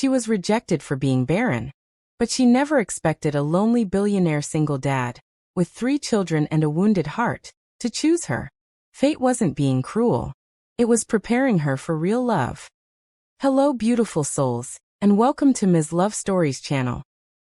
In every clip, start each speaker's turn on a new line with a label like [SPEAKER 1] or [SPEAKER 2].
[SPEAKER 1] She was rejected for being barren. But she never expected a lonely billionaire single dad, with 3 children and a wounded heart, to choose her. Fate wasn't being cruel. It was preparing her for real love. Hello beautiful souls, and welcome to Ms. Love Stories channel.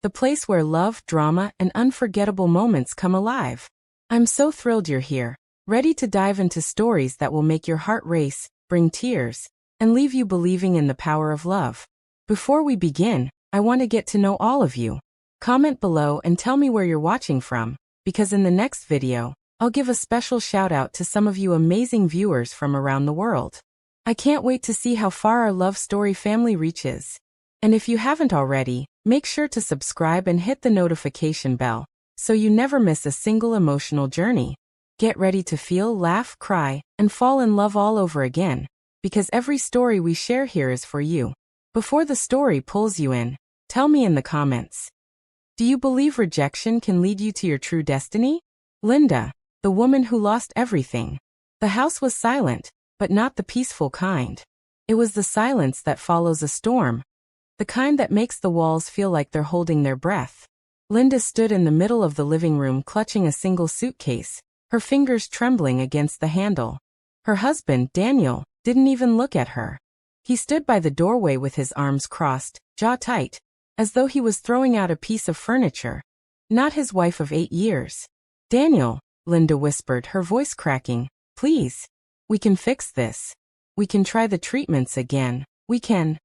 [SPEAKER 1] The place where love, drama, and unforgettable moments come alive. I'm so thrilled you're here, ready to dive into stories that will make your heart race, bring tears, and leave you believing in the power of love. Before we begin, I want to get to know all of you. Comment below and tell me where you're watching from, because in the next video, I'll give a special shout out to some of you amazing viewers from around the world. I can't wait to see how far our love story family reaches. And if you haven't already, make sure to subscribe and hit the notification bell, so you never miss a single emotional journey. Get ready to feel, laugh, cry, and fall in love all over again, because every story we share here is for you. Before the story pulls you in, tell me in the comments. Do you believe rejection can lead you to your true destiny? Linda, the woman who lost everything. The house was silent, but not the peaceful kind. It was the silence that follows a storm, the kind that makes the walls feel like they're holding their breath. Linda stood in the middle of the living room clutching a single suitcase, her fingers trembling against the handle. Her husband, Daniel, didn't even look at her. He stood by the doorway with his arms crossed, jaw tight, as though he was throwing out a piece of furniture. Not his wife of 8 years. Daniel, Linda whispered, her voice cracking, please. We can fix this. We can try the treatments again. We can.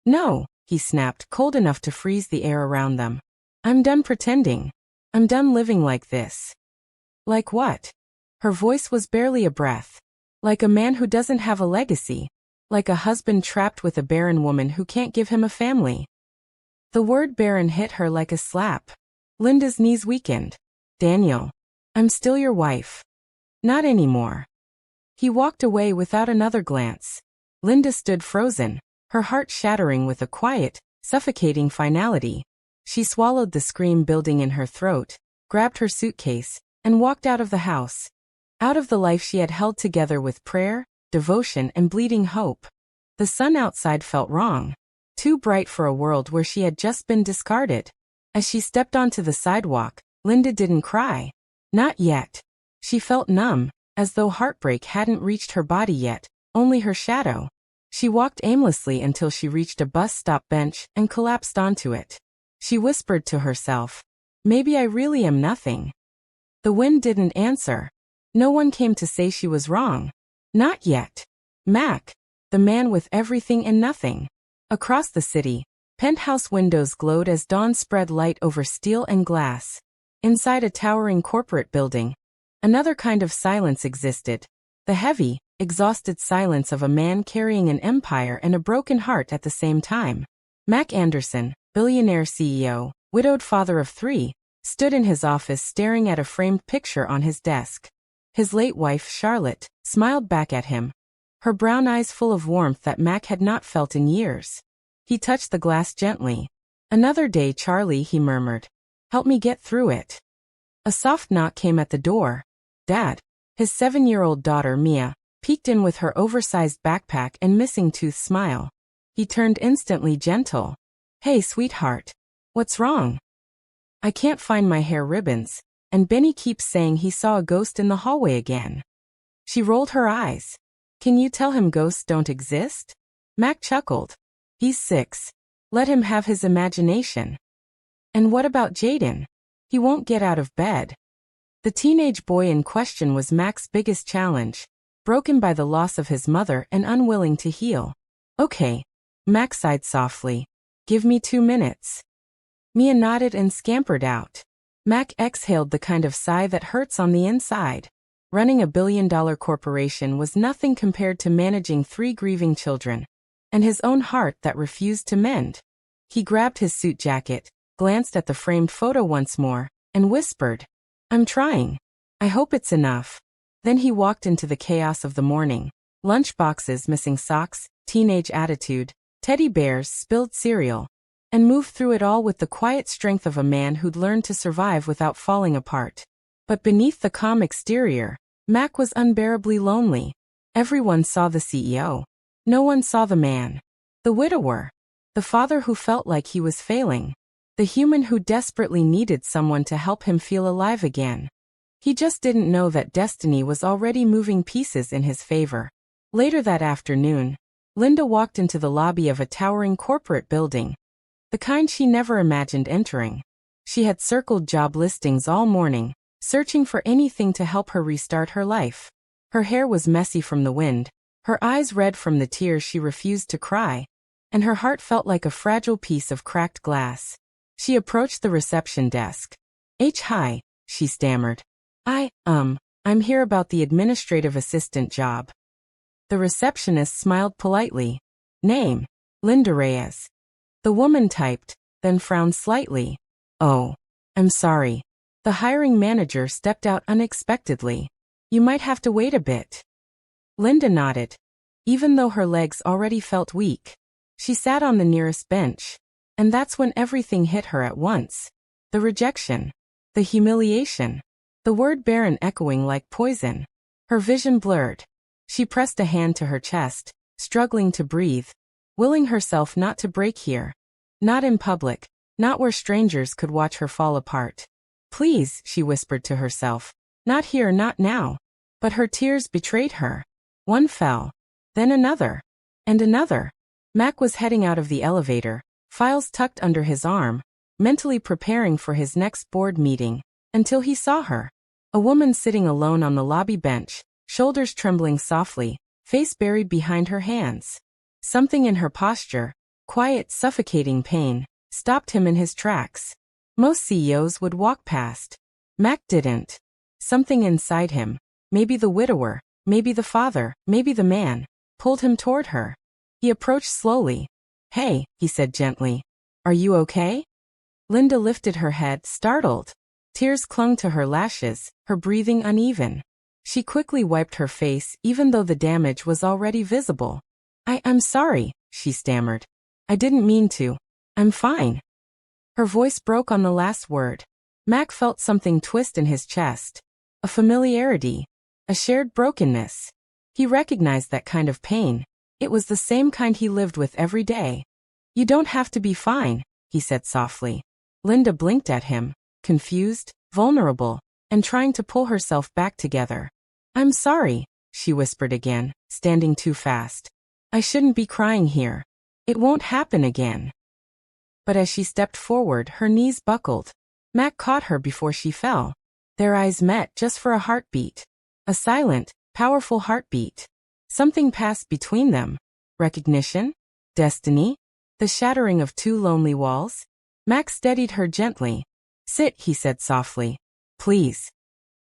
[SPEAKER 1] No, he snapped, cold enough to freeze the air around them. I'm done pretending. I'm done living like this. Like what? Her voice was barely a breath. Like a man who doesn't have a legacy. Like a husband trapped with a barren woman who can't give him a family. The word barren hit her like a slap. Linda's knees weakened. Daniel, I'm still your wife. Not anymore. He walked away without another glance. Linda stood frozen, her heart shattering with a quiet, suffocating finality. She swallowed the scream building in her throat, grabbed her suitcase, and walked out of the house. Out of the life she had held together with prayer, devotion, and bleeding hope. The sun outside felt wrong. Too bright for a world where she had just been discarded. As she stepped onto the sidewalk, Linda didn't cry. Not yet. She felt numb, as though heartbreak hadn't reached her body yet, only her shadow. She walked aimlessly until she reached a bus stop bench and collapsed onto it. She whispered to herself, maybe I really am nothing. The wind didn't answer. No one came to say she was wrong. Not yet. Mac, the man with everything and nothing. Across the city, penthouse windows glowed as dawn spread light over steel and glass. Inside a towering corporate building, another kind of silence existed. The heavy, exhausted silence of a man carrying an empire and a broken heart at the same time. Mac Anderson, billionaire CEO, widowed father of 3, stood in his office staring at a framed picture on his desk. His late wife, Charlotte, smiled back at him, her brown eyes full of warmth that Mac had not felt in years. He touched the glass gently. Another day, Charlie, he murmured. Help me get through it. A soft knock came at the door. Dad. His 7-year-old daughter, Mia, peeked in with her oversized backpack and missing tooth smile. He turned instantly gentle. Hey, sweetheart. What's wrong? I can't find my hair ribbons, and Benny keeps saying he saw a ghost in the hallway again. She rolled her eyes. Can you tell him ghosts don't exist? Mac chuckled. He's 6. Let him have his imagination. And what about Jaden? He won't get out of bed. The teenage boy in question was Mac's biggest challenge, broken by the loss of his mother and unwilling to heal. Okay. Mac sighed softly. Give me 2 minutes. Mia nodded and scampered out. Mac exhaled the kind of sigh that hurts on the inside. Running a billion-dollar corporation was nothing compared to managing 3 grieving children, and his own heart that refused to mend. He grabbed his suit jacket, glanced at the framed photo once more, and whispered, I'm trying. I hope it's enough. Then he walked into the chaos of the morning. Lunch boxes missing socks, teenage attitude, teddy bears, spilled cereal, and moved through it all with the quiet strength of a man who'd learned to survive without falling apart. But beneath the calm exterior, Mac was unbearably lonely. Everyone saw the CEO. No one saw the man. The widower. The father who felt like he was failing. The human who desperately needed someone to help him feel alive again. He just didn't know that destiny was already moving pieces in his favor. Later that afternoon, Linda walked into the lobby of a towering corporate building. The kind she never imagined entering. She had circled job listings all morning, searching for anything to help her restart her life. Her hair was messy from the wind, her eyes red from the tears she refused to cry, and her heart felt like a fragile piece of cracked glass. She approached the reception desk. Hi, she stammered. I'm here about the administrative assistant job. The receptionist smiled politely. Name, Linda Reyes. The woman typed, then frowned slightly. Oh, I'm sorry. The hiring manager stepped out unexpectedly. You might have to wait a bit. Linda nodded. Even though her legs already felt weak, she sat on the nearest bench. And that's when everything hit her at once. The rejection. The humiliation. The word barren echoing like poison. Her vision blurred. She pressed a hand to her chest, struggling to breathe, willing herself not to break here. Not in public, not where strangers could watch her fall apart. Please, she whispered to herself. Not here, not now. But her tears betrayed her. One fell. Then another. And another. Mac was heading out of the elevator, files tucked under his arm, mentally preparing for his next board meeting, until he saw her. A woman sitting alone on the lobby bench, shoulders trembling softly, face buried behind her hands. Something in her posture, quiet, suffocating pain, stopped him in his tracks. Most CEOs would walk past. Mac didn't. Something inside him, maybe the widower, maybe the father, maybe the man, pulled him toward her. He approached slowly. Hey, he said gently. Are you okay? Linda lifted her head, startled. Tears clung to her lashes, her breathing uneven. She quickly wiped her face even though the damage was already visible. I'm sorry, she stammered. I didn't mean to. I'm fine. Her voice broke on the last word. Mac felt something twist in his chest. A familiarity. A shared brokenness. He recognized that kind of pain. It was the same kind he lived with every day. You don't have to be fine, he said softly. Linda blinked at him, confused, vulnerable, and trying to pull herself back together. I'm sorry, she whispered again, standing too fast. I shouldn't be crying here. It won't happen again. But as she stepped forward, her knees buckled. Mac caught her before she fell. Their eyes met just for a heartbeat. A silent, powerful heartbeat. Something passed between them. Recognition? Destiny? The shattering of two lonely walls? Mac steadied her gently. Sit, he said softly. Please.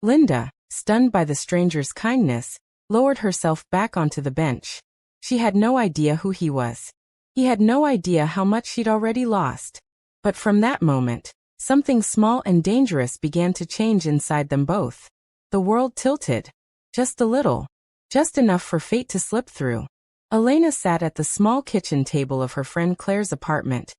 [SPEAKER 1] Linda, stunned by the stranger's kindness, lowered herself back onto the bench. She had no idea who he was. He had no idea how much she'd already lost. But from that moment, something small and dangerous began to change inside them both. The world tilted. Just a little. Just enough for fate to slip through. Elena sat at the small kitchen table of her friend Claire's apartment.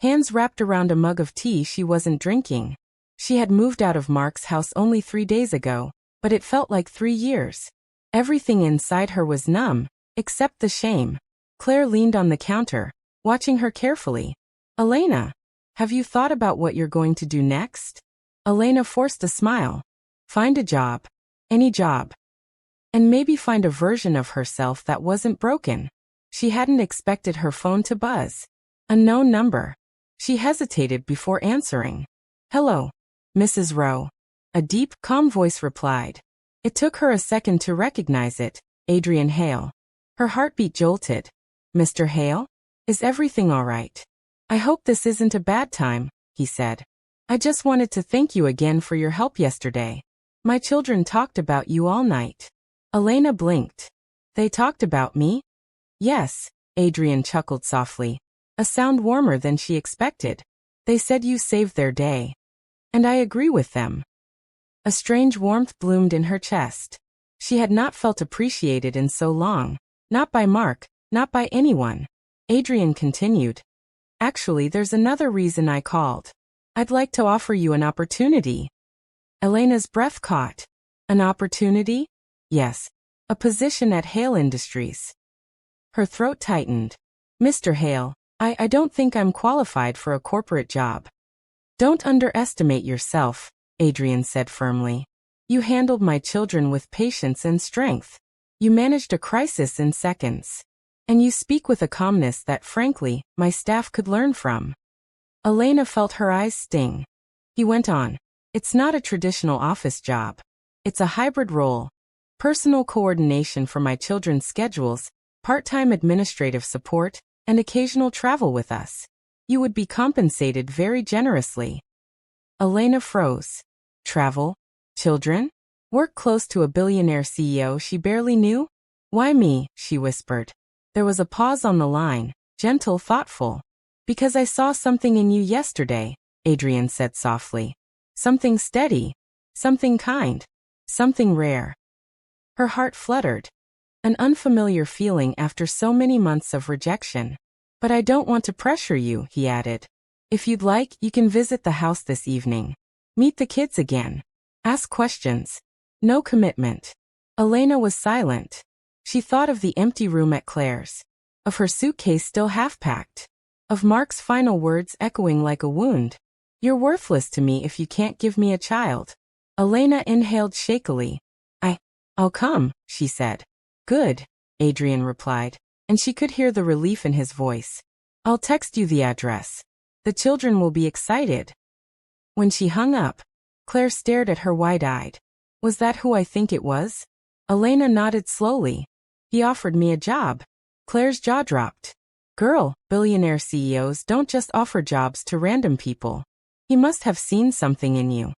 [SPEAKER 1] Hands wrapped around a mug of tea she wasn't drinking. She had moved out of Mark's house only 3 days ago, but it felt like 3 years. Everything inside her was numb, except the shame. Claire leaned on the counter, watching her carefully. Elena, have you thought about what you're going to do next? Elena forced a smile. Find a job. Any job. And maybe find a version of herself that wasn't broken. She hadn't expected her phone to buzz. Unknown number. She hesitated before answering. Hello, Mrs. Rowe. A deep, calm voice replied. It took her a second to recognize it. Adrian Hale. Her heartbeat jolted. Mr. Hale? Is everything all right? I hope this isn't a bad time, he said. I just wanted to thank you again for your help yesterday. My children talked about you all night. Elena blinked. They talked about me? Yes, Adrian chuckled softly. A sound warmer than she expected. They said you saved their day. And I agree with them. A strange warmth bloomed in her chest. She had not felt appreciated in so long. Not by Mark, not by anyone. Adrian continued. Actually, there's another reason I called. I'd like to offer you an opportunity. Elena's breath caught. An opportunity? Yes. A position at Hale Industries. Her throat tightened. Mr. Hale, I don't think I'm qualified for a corporate job. Don't underestimate yourself, Adrian said firmly. You handled my children with patience and strength. You managed a crisis in seconds. And you speak with a calmness that, frankly, my staff could learn from. Elena felt her eyes sting. He went on. It's not a traditional office job. It's a hybrid role. Personal coordination for my children's schedules, part-time administrative support, and occasional travel with us. You would be compensated very generously. Elena froze. Travel? Children? Work close to a billionaire CEO she barely knew? Why me? She whispered. There was a pause on the line, gentle, thoughtful. Because I saw something in you yesterday, Adrian said softly. Something steady. Something kind. Something rare. Her heart fluttered. An unfamiliar feeling after so many months of rejection. But I don't want to pressure you, he added. If you'd like, you can visit the house this evening. Meet the kids again. Ask questions. No commitment. Elena was silent. She thought of the empty room at Claire's. Of her suitcase still half-packed. Of Mark's final words echoing like a wound. You're worthless to me if you can't give me a child. Elena inhaled shakily. I'll come, she said. Good, Adrian replied, and she could hear the relief in his voice. I'll text you the address. The children will be excited. When she hung up, Claire stared at her wide-eyed. Was that who I think it was? Elena nodded slowly. He offered me a job. Claire's jaw dropped. Girl, billionaire CEOs don't just offer jobs to random people. He must have seen something in you.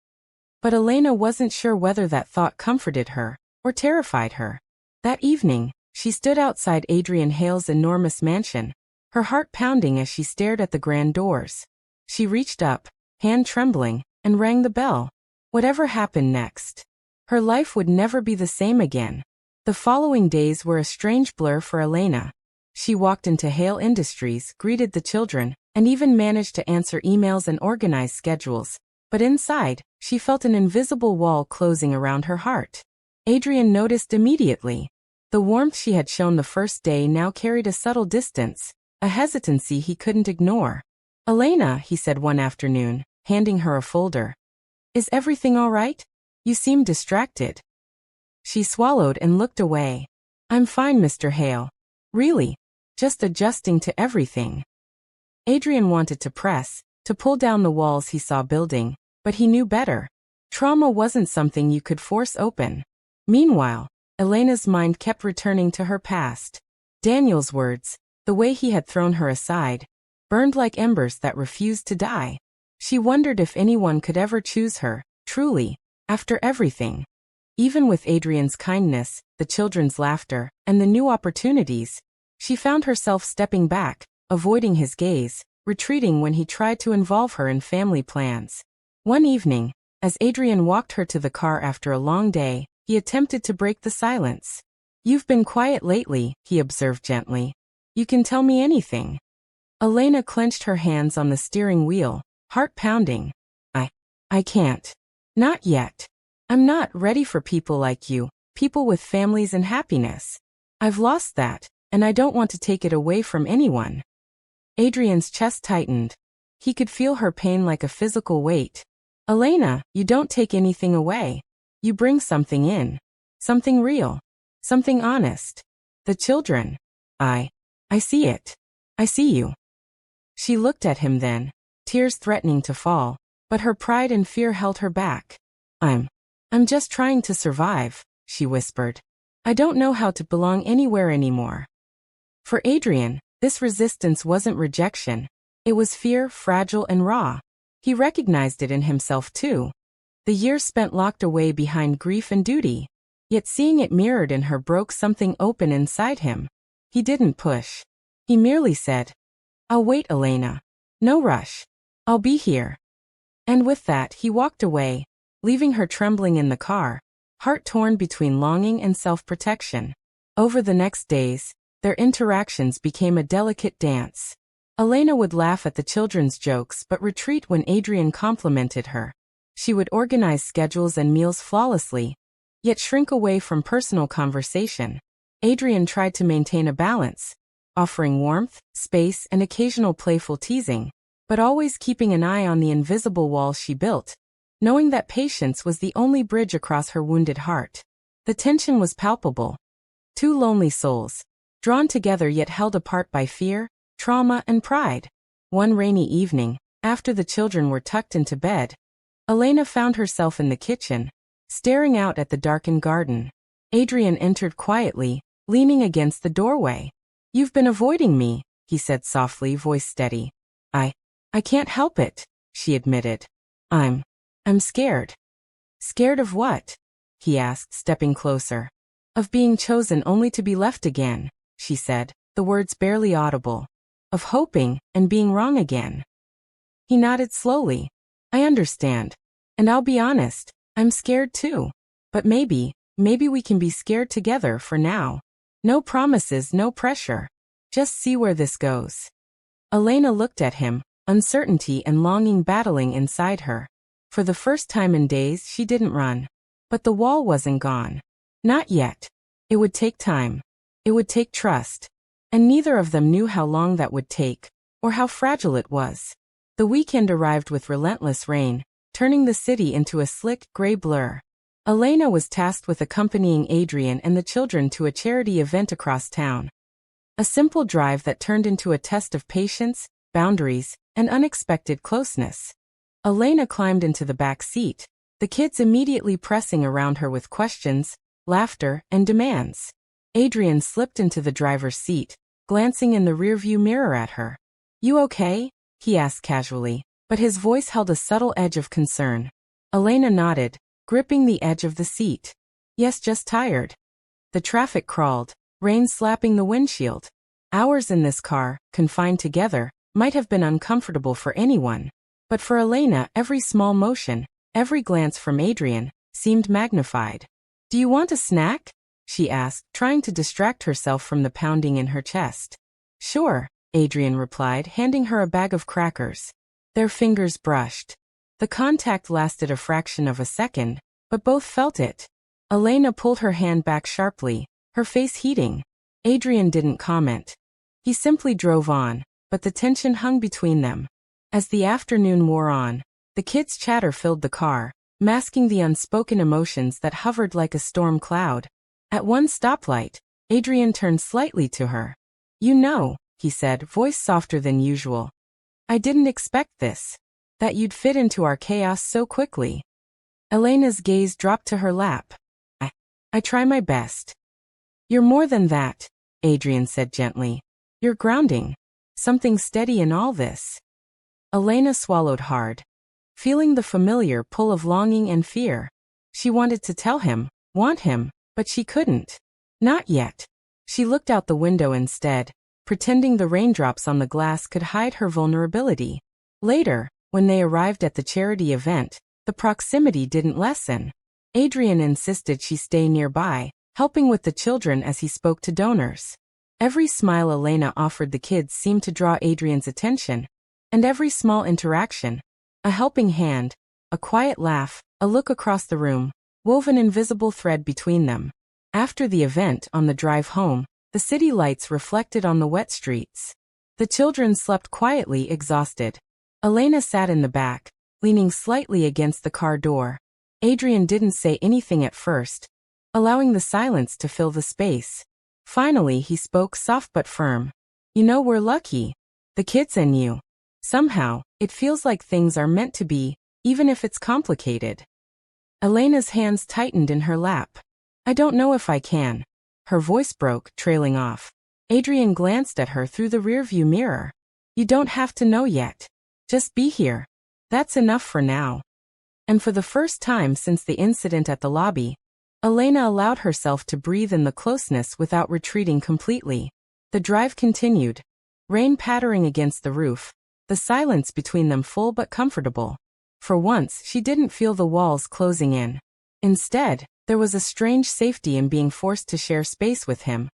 [SPEAKER 1] But Elena wasn't sure whether that thought comforted her or terrified her. That evening, she stood outside Adrian Hale's enormous mansion, her heart pounding as she stared at the grand doors. She reached up, hand trembling, and rang the bell. Whatever happened next, her life would never be the same again. The following days were a strange blur for Elena. She walked into Hale Industries, greeted the children, and even managed to answer emails and organize schedules. But inside, she felt an invisible wall closing around her heart. Adrian noticed immediately. The warmth she had shown the first day now carried a subtle distance, a hesitancy he couldn't ignore. Elena, he said one afternoon, handing her a folder. Is everything all right? You seem distracted. She swallowed and looked away. I'm fine, Mr. Hale. Really, just adjusting to everything. Adrian wanted to press, to pull down the walls he saw building, but he knew better. Trauma wasn't something you could force open. Meanwhile, Elena's mind kept returning to her past. Daniel's words, the way he had thrown her aside, burned like embers that refused to die. She wondered if anyone could ever choose her, truly, after everything. Even with Adrian's kindness, the children's laughter, and the new opportunities, she found herself stepping back, avoiding his gaze, retreating when he tried to involve her in family plans. One evening, as Adrian walked her to the car after a long day, he attempted to break the silence. You've been quiet lately, he observed gently. You can tell me anything. Elena clenched her hands on the steering wheel, heart pounding. I can't. Not yet. I'm not ready for people like you, people with families and happiness. I've lost that, and I don't want to take it away from anyone. Adrian's chest tightened. He could feel her pain like a physical weight. Elena, you don't take anything away. You bring something in. Something real. Something honest. The children. I see it. I see you. She looked at him then, tears threatening to fall, but her pride and fear held her back. I'm just trying to survive, she whispered. I don't know how to belong anywhere anymore. For Adrian, this resistance wasn't rejection. It was fear, fragile and raw. He recognized it in himself too. The years spent locked away behind grief and duty. Yet seeing it mirrored in her broke something open inside him. He didn't push. He merely said, I'll wait, Elena. No rush. I'll be here. And with that, he walked away, leaving her trembling in the car, heart torn between longing and self-protection. Over the next days, their interactions became a delicate dance. Elena would laugh at the children's jokes but retreat when Adrian complimented her. She would organize schedules and meals flawlessly, yet shrink away from personal conversation. Adrian tried to maintain a balance, offering warmth, space, and occasional playful teasing, but always keeping an eye on the invisible walls she built, knowing that patience was the only bridge across her wounded heart. The tension was palpable. Two lonely souls, drawn together yet held apart by fear, trauma, and pride. One rainy evening, after the children were tucked into bed, Elena found herself in the kitchen, staring out at the darkened garden. Adrian entered quietly, leaning against the doorway. "You've been avoiding me," he said softly, voice steady. I can't help it," she admitted. I'm scared." "Scared of what?" he asked, stepping closer. "Of being chosen only to be left again," she said, the words barely audible. "Of hoping and being wrong again." He nodded slowly. "I understand. And I'll be honest, I'm scared too. But maybe we can be scared together for now. No promises, no pressure. Just see where this goes." Elena looked at him, uncertainty and longing battling inside her. For the first time in days, she didn't run. But the wall wasn't gone. Not yet. It would take time. It would take trust. And neither of them knew how long that would take, or how fragile it was. The weekend arrived with relentless rain, turning the city into a slick, gray blur. Elena was tasked with accompanying Adrian and the children to a charity event across town. A simple drive that turned into a test of patience, boundaries, and unexpected closeness. Elena climbed into the back seat, the kids immediately pressing around her with questions, laughter, and demands. Adrian slipped into the driver's seat, glancing in the rearview mirror at her. "You okay?" he asked casually, but his voice held a subtle edge of concern. Elena nodded, gripping the edge of the seat. "Yes, just tired." The traffic crawled, rain slapping the windshield. Hours in this car, confined together, might have been uncomfortable for anyone. But for Elena, every small motion, every glance from Adrian, seemed magnified. "Do you want a snack?" she asked, trying to distract herself from the pounding in her chest. "Sure," Adrian replied, handing her a bag of crackers. Their fingers brushed. The contact lasted a fraction of a second, but both felt it. Elena pulled her hand back sharply, her face heating. Adrian didn't comment. He simply drove on, but the tension hung between them. As the afternoon wore on, the kids' chatter filled the car, masking the unspoken emotions that hovered like a storm cloud. At one stoplight, Adrian turned slightly to her. "You know," he said, voice softer than usual. "I didn't expect this. That you'd fit into our chaos so quickly." Elena's gaze dropped to her lap. I try my best." "You're more than that," Adrian said gently. "You're grounding. Something steady in all this." Elena swallowed hard, feeling the familiar pull of longing and fear. She wanted to tell him, want him, but she couldn't. Not yet. She looked out the window instead, pretending the raindrops on the glass could hide her vulnerability. Later, when they arrived at the charity event, the proximity didn't lessen. Adrian insisted she stay nearby, helping with the children as he spoke to donors. Every smile Elena offered the kids seemed to draw Adrian's attention, and every small interaction, a helping hand, a quiet laugh, a look across the room, wove an invisible thread between them. After the event, on the drive home, the city lights reflected on the wet streets. The children slept quietly, exhausted. Elena sat in the back, leaning slightly against the car door. Adrian didn't say anything at first, allowing the silence to fill the space. Finally, he spoke, soft but firm. "You know, we're lucky. The kids and you. Somehow, it feels like things are meant to be, even if it's complicated." Elena's hands tightened in her lap. "I don't know if I can." Her voice broke, trailing off. Adrian glanced at her through the rearview mirror. "You don't have to know yet. Just be here. That's enough for now." And for the first time since the incident at the lobby, Elena allowed herself to breathe in the closeness without retreating completely. The drive continued, rain pattering against the roof, the silence between them full but comfortable. For once, she didn't feel the walls closing in. Instead, there was a strange safety in being forced to share space with him.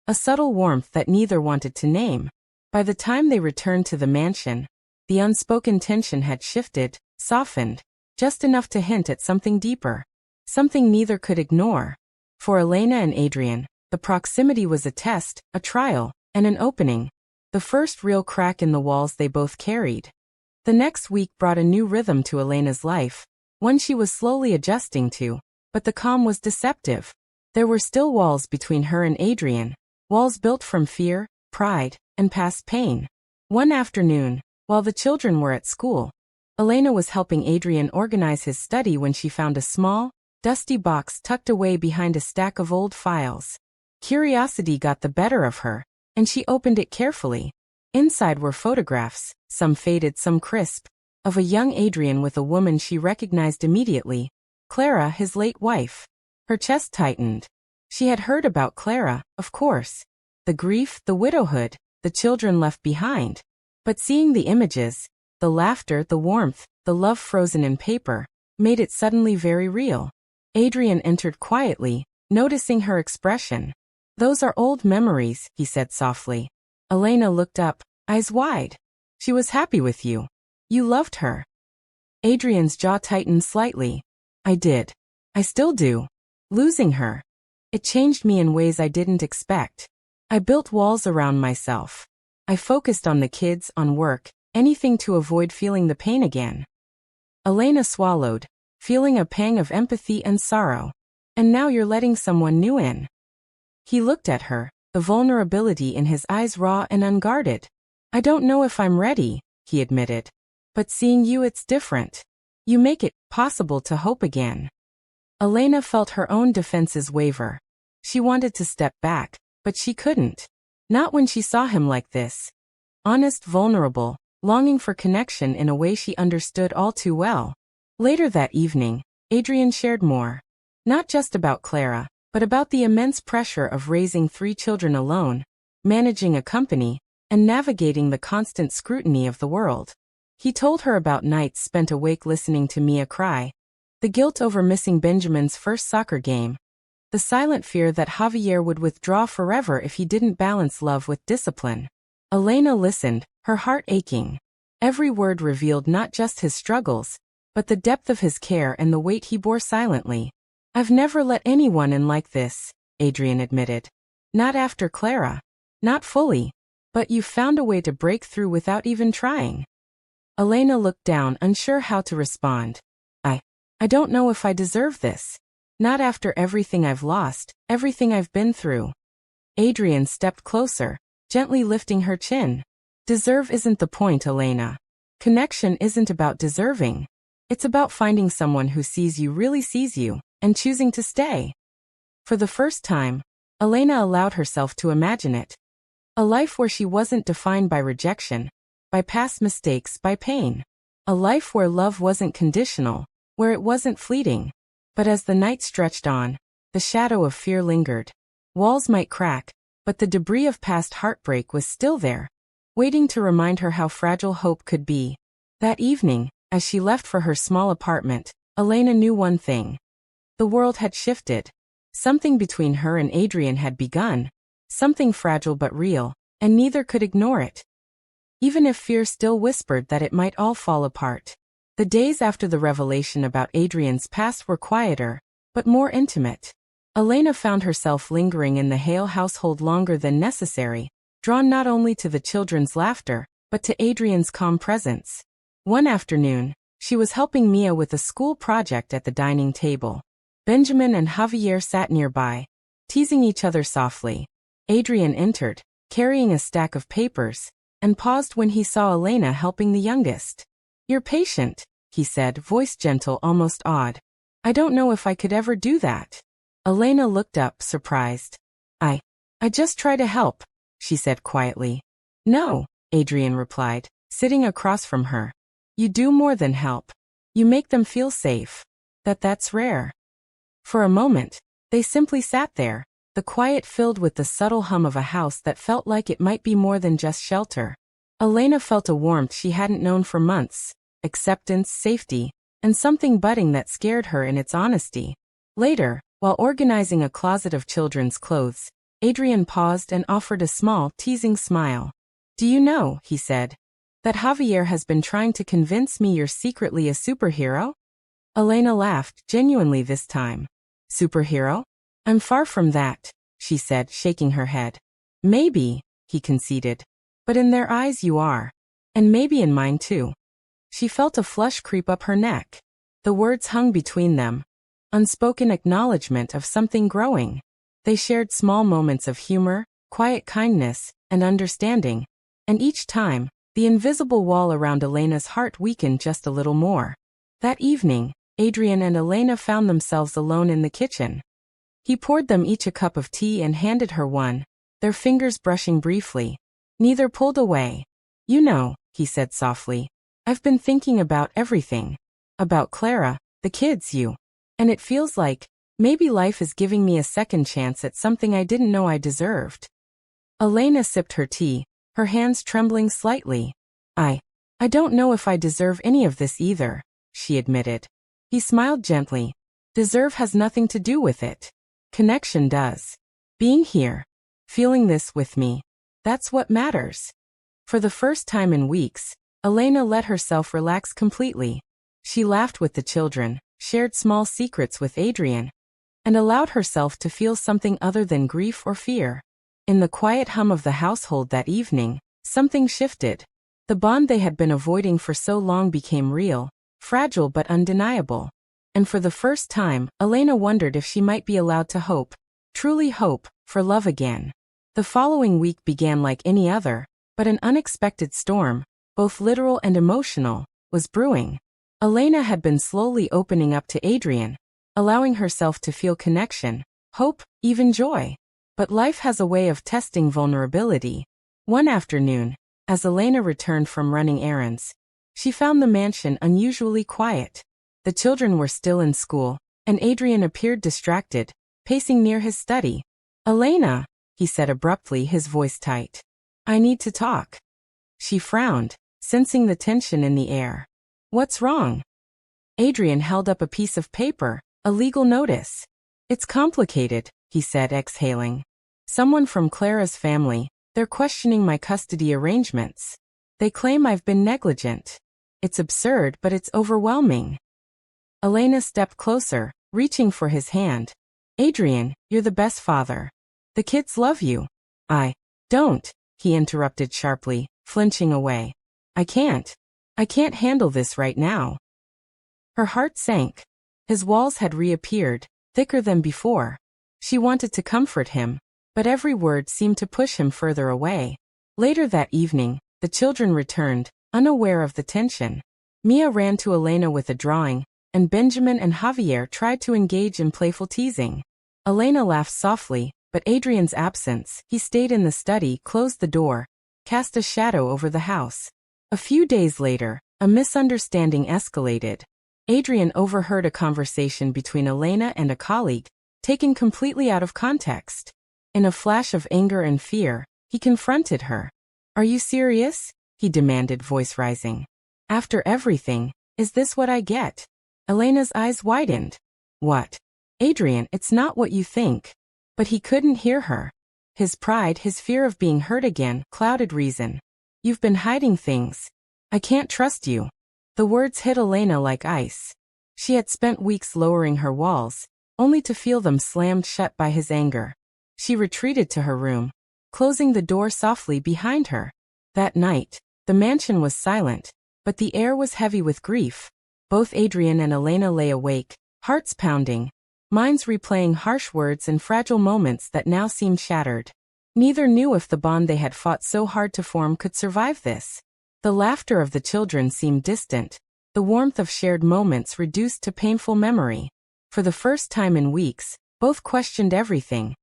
[SPEAKER 1] A subtle warmth that neither wanted to name. By the time they returned to the mansion, the unspoken tension had shifted, softened, just enough to hint at something deeper. Something neither could ignore. For Elena and Adrian, the proximity was a test, a trial, and an opening. The first real crack in the walls they both carried. The next week brought a new rhythm to Elena's life, one she was slowly adjusting to, but the calm was deceptive. There were still walls between her and Adrian, walls built from fear, pride, and past pain. One afternoon, while the children were at school, Elena was helping Adrian organize his study when she found a small, dusty box tucked away behind a stack of old files. Curiosity got the better of her, and she opened it carefully. Inside were photographs, some faded, some crisp, of a young Adrian with a woman she recognized immediately, Clara, his late wife. Her chest tightened. She had heard about Clara, of course. The grief, the widowhood, the children left behind. But seeing the images, the laughter, the warmth, the love frozen in paper, made it suddenly very real. Adrian entered quietly, noticing her expression. "Those are old memories," he said softly. Elena looked up, eyes wide. "She was happy with you. You loved her." Adrian's jaw tightened slightly. "I did. I still do. Losing her. It changed me in ways I didn't expect. I built walls around myself. I focused on the kids, on work, anything to avoid feeling the pain again." Elena swallowed, feeling a pang of empathy and sorrow. "And now you're letting someone new in." He looked at her, the vulnerability in his eyes raw and unguarded. "I don't know if I'm ready," he admitted. "But seeing you, it's different. You make it possible to hope again." Elena felt her own defenses waver. She wanted to step back, but she couldn't. Not when she saw him like this. Honest, vulnerable, longing for connection in a way she understood all too well. Later that evening, Adrian shared more. Not just about Clara, but about the immense pressure of raising 3 children alone, managing a company, and navigating the constant scrutiny of the world. He told her about nights spent awake listening to Mia cry, the guilt over missing Benjamin's first soccer game, the silent fear that Javier would withdraw forever if he didn't balance love with discipline. Elena listened, her heart aching. Every word revealed not just his struggles, but the depth of his care and the weight he bore silently. "I've never let anyone in like this," Adrian admitted. "Not after Clara. Not fully. But you found a way to break through without even trying." Elena looked down, unsure how to respond. I don't know if I deserve this. Not after everything I've lost, everything I've been through." Adrian stepped closer, gently lifting her chin. "Deserve isn't the point, Elena. Connection isn't about deserving. It's about finding someone who sees you, really sees you, and choosing to stay." For the first time, Elena allowed herself to imagine it. A life where she wasn't defined by rejection, by past mistakes, by pain. A life where love wasn't conditional, where it wasn't fleeting. But as the night stretched on, the shadow of fear lingered. Walls might crack, but the debris of past heartbreak was still there, waiting to remind her how fragile hope could be. That evening, as she left for her small apartment, Elena knew one thing. The world had shifted. Something between her and Adrian had begun, something fragile but real, and neither could ignore it. Even if fear still whispered that it might all fall apart. The days after the revelation about Adrian's past were quieter, but more intimate. Elena found herself lingering in the Hale household longer than necessary, drawn not only to the children's laughter, but to Adrian's calm presence. One afternoon, she was helping Mia with a school project at the dining table. Benjamin and Javier sat nearby, teasing each other softly. Adrian entered, carrying a stack of papers, and paused when he saw Elena helping the youngest. "You're patient," he said, voice gentle, almost awed. "I don't know if I could ever do that." Elena looked up, surprised. I just try to help," she said quietly. "No," Adrian replied, sitting across from her. "You do more than help. You make them feel safe. That's rare." For a moment, they simply sat there, the quiet filled with the subtle hum of a house that felt like it might be more than just shelter. Elena felt a warmth she hadn't known for months, acceptance, safety, and something budding that scared her in its honesty. Later, while organizing a closet of children's clothes, Adrian paused and offered a small, teasing smile. "Do you know," he said, "that Javier has been trying to convince me you're secretly a superhero?" Elena laughed, genuinely this time. "Superhero? I'm far from that," she said, shaking her head. "Maybe," he conceded. But in their eyes you are. And maybe in mine too. She felt a flush creep up her neck. The words hung between them. Unspoken acknowledgement of something growing. They shared small moments of humor, quiet kindness, and understanding. And each time, the invisible wall around Elena's heart weakened just a little more. That evening, Adrian and Elena found themselves alone in the kitchen. He poured them each a cup of tea and handed her one, their fingers brushing briefly. Neither pulled away. You know, he said softly, I've been thinking about everything. About Clara, the kids, you. And it feels like, maybe life is giving me a second chance at something I didn't know I deserved. Elena sipped her tea, her hands trembling slightly. I don't know if I deserve any of this either, she admitted. He smiled gently. Deserve has nothing to do with it. Connection does. Being here, feeling this with me, that's what matters. For the first time in weeks, Elena let herself relax completely. She laughed with the children, shared small secrets with Adrian, and allowed herself to feel something other than grief or fear. In the quiet hum of the household that evening, something shifted. The bond they had been avoiding for so long became real, fragile but undeniable. And for the first time, Elena wondered if she might be allowed to hope, truly hope, for love again. The following week began like any other, but an unexpected storm, both literal and emotional, was brewing. Elena had been slowly opening up to Adrian, allowing herself to feel connection, hope, even joy. But life has a way of testing vulnerability. One afternoon, as Elena returned from running errands, she found the mansion unusually quiet. The children were still in school, and Adrian appeared distracted, pacing near his study. Elena, he said abruptly, his voice tight. I need to talk. She frowned, sensing the tension in the air. What's wrong? Adrian held up a piece of paper, a legal notice. It's complicated, he said, exhaling. Someone from Clara's family, they're questioning my custody arrangements. They claim I've been negligent. It's absurd, but it's overwhelming. Elena stepped closer, reaching for his hand. Adrian, you're the best father. The kids love you. Don't, he interrupted sharply, flinching away. I can't handle this right now. Her heart sank. His walls had reappeared, thicker than before. She wanted to comfort him, but every word seemed to push him further away. Later that evening, the children returned, unaware of the tension. Mia ran to Elena with a drawing, and Benjamin and Javier tried to engage in playful teasing. Elena laughed softly, but Adrian's absence, he stayed in the study, closed the door, cast a shadow over the house. A few days later, a misunderstanding escalated. Adrian overheard a conversation between Elena and a colleague, taken completely out of context. In a flash of anger and fear, he confronted her. Are you serious? He demanded, voice rising. After everything, is this what I get? Elena's eyes widened. What? Adrian, it's not what you think. But he couldn't hear her. His pride, his fear of being hurt again, clouded reason. You've been hiding things. I can't trust you. The words hit Elena like ice. She had spent weeks lowering her walls, only to feel them slammed shut by his anger. She retreated to her room, closing the door softly behind her. That night, the mansion was silent, but the air was heavy with grief. Both Adrian and Elena lay awake, hearts pounding, minds replaying harsh words and fragile moments that now seemed shattered. Neither knew if the bond they had fought so hard to form could survive this. The laughter of the children seemed distant, the warmth of shared moments reduced to painful memory. For the first time in weeks, both questioned everything.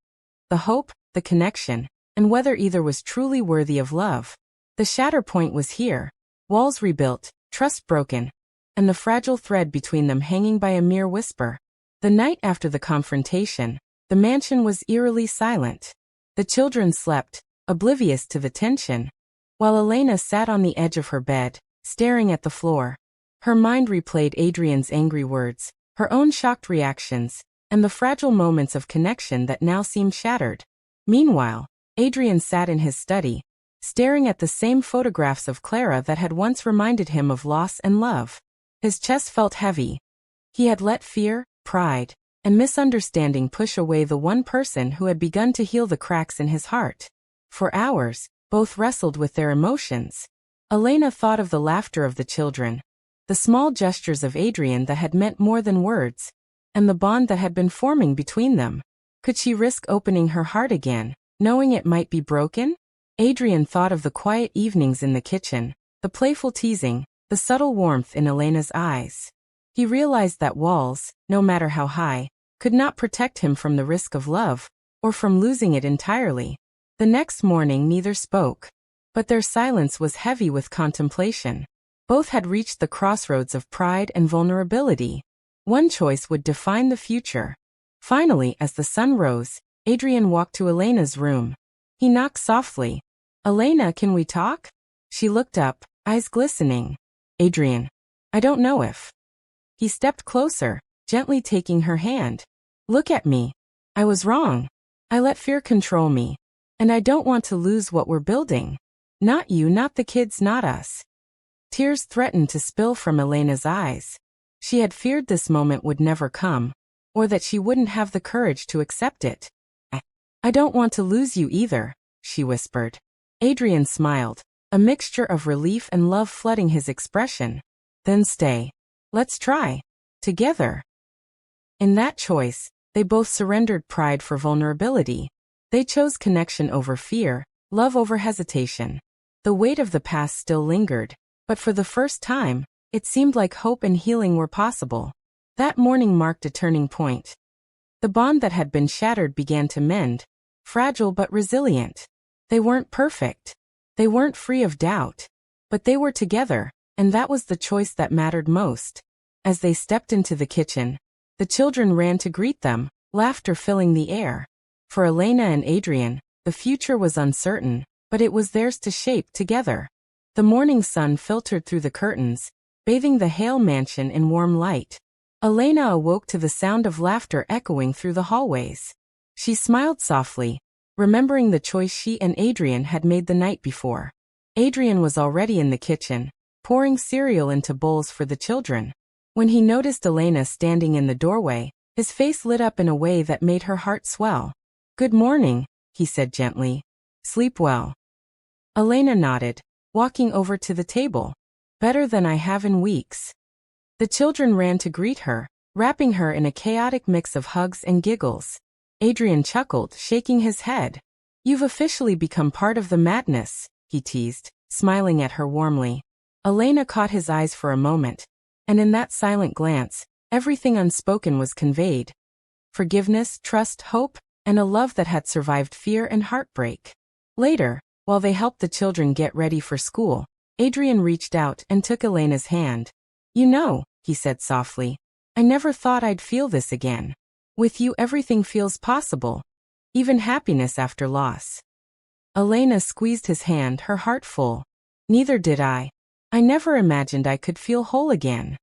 [SPEAKER 1] The hope, the connection, and whether either was truly worthy of love. The shatter point was here. Walls rebuilt, trust broken, and the fragile thread between them hanging by a mere whisper. The night after the confrontation, the mansion was eerily silent. The children slept, oblivious to the tension, while Elena sat on the edge of her bed, staring at the floor. Her mind replayed Adrian's angry words, her own shocked reactions, and the fragile moments of connection that now seemed shattered. Meanwhile, Adrian sat in his study, staring at the same photographs of Clara that had once reminded him of loss and love. His chest felt heavy. He had let fear, pride, and misunderstanding push away the one person who had begun to heal the cracks in his heart. For hours, Both wrestled with their emotions. Elena thought of the laughter of the children, the small gestures of Adrian that had meant more than words, and the bond that had been forming between them. Could she risk opening her heart again, knowing it might be broken? Adrian thought of the quiet evenings in the kitchen, the playful teasing, the subtle warmth in Elena's eyes. He realized that walls, no matter how high, could not protect him from the risk of love, or from losing it entirely. The next morning neither spoke, but their silence was heavy with contemplation. Both had reached the crossroads of pride and vulnerability. One choice would define the future. Finally, as the sun rose, Adrian walked to Elena's room. He knocked softly. "Elena, can we talk?" She looked up, eyes glistening. "Adrian, I don't know if." He stepped closer, gently taking her hand. "Look at me. I was wrong. I let fear control me. And I don't want to lose what we're building. Not you, not the kids, not us." Tears threatened to spill from Elena's eyes. She had feared this moment would never come, or that she wouldn't have the courage to accept it. I don't want to lose you either," she whispered. Adrian smiled, a mixture of relief and love flooding his expression. "Then stay. Let's try. Together." In that choice, they both surrendered pride for vulnerability. They chose connection over fear, love over hesitation. The weight of the past still lingered, but for the first time, it seemed like hope and healing were possible. That morning marked a turning point. The bond that had been shattered began to mend, fragile but resilient. They weren't perfect. They weren't free of doubt. But they were together, and that was the choice that mattered most. As they stepped into the kitchen, the children ran to greet them, laughter filling the air. For Elena and Adrian, the future was uncertain, but it was theirs to shape together. The morning sun filtered through the curtains, bathing the Hale mansion in warm light. Elena awoke to the sound of laughter echoing through the hallways. She smiled softly, remembering the choice she and Adrian had made the night before. Adrian was already in the kitchen, pouring cereal into bowls for the children. When he noticed Elena standing in the doorway, his face lit up in a way that made her heart swell. "Good morning," he said gently. "Sleep well?" Elena nodded, walking over to the table. "Better than I have in weeks." The children ran to greet her, wrapping her in a chaotic mix of hugs and giggles. Adrian chuckled, shaking his head. "You've officially become part of the madness," he teased, smiling at her warmly. Elena caught his eyes for a moment, and in that silent glance, everything unspoken was conveyed. Forgiveness, trust, hope, and a love that had survived fear and heartbreak. Later, while they helped the children get ready for school, Adrian reached out and took Elena's hand. "You know," he said softly, "I never thought I'd feel this again. With you everything feels possible, even happiness after loss." Elena squeezed his hand, her heart full. "Neither did I. I never imagined I could feel whole again."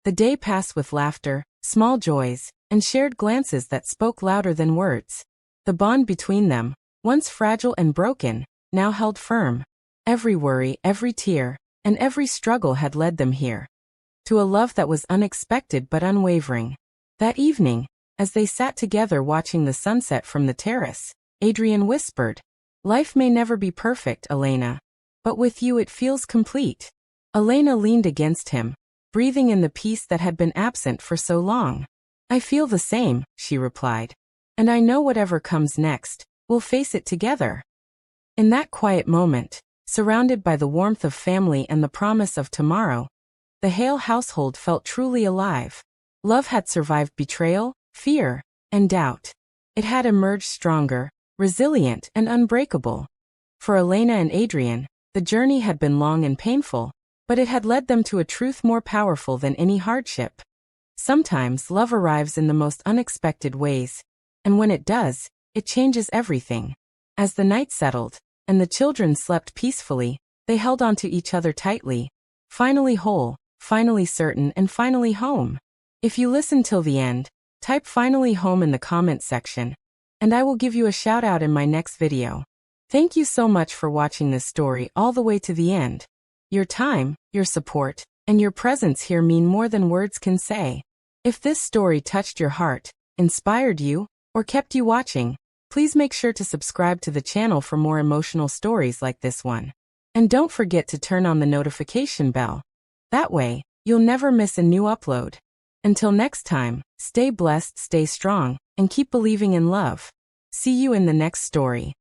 [SPEAKER 1] The day passed with laughter, small joys, and shared glances that spoke louder than words. The bond between them, once fragile and broken, now held firm. Every worry, every tear, and every struggle had led them here. To a love that was unexpected but unwavering. That evening, as they sat together watching the sunset from the terrace, Adrian whispered, "Life may never be perfect, Elena, but with you it feels complete." Elena leaned against him, breathing in the peace that had been absent for so long. "I feel the same," she replied. "And I know whatever comes next, we'll face it together." In that quiet moment, surrounded by the warmth of family and the promise of tomorrow, the Hale household felt truly alive. Love had survived betrayal, fear, and doubt. It had emerged stronger, resilient, and unbreakable. For Elena and Adrian, the journey had been long and painful, but it had led them to a truth more powerful than any hardship. Sometimes love arrives in the most unexpected ways, and when it does, it changes everything. As the night settled, and the children slept peacefully, they held on to each other tightly. Finally whole, finally certain, and finally home. If you listen till the end, type "finally home" in the comment section, and I will give you a shout out in my next video. Thank you so much for watching this story all the way to the end. Your time, your support, and your presence here mean more than words can say. If this story touched your heart, inspired you, or kept you watching, Please make sure to subscribe to the channel for more emotional stories like this one. And don't forget to turn on the notification bell. That way, you'll never miss a new upload. Until next time, stay blessed, stay strong, and keep believing in love. See you in the next story.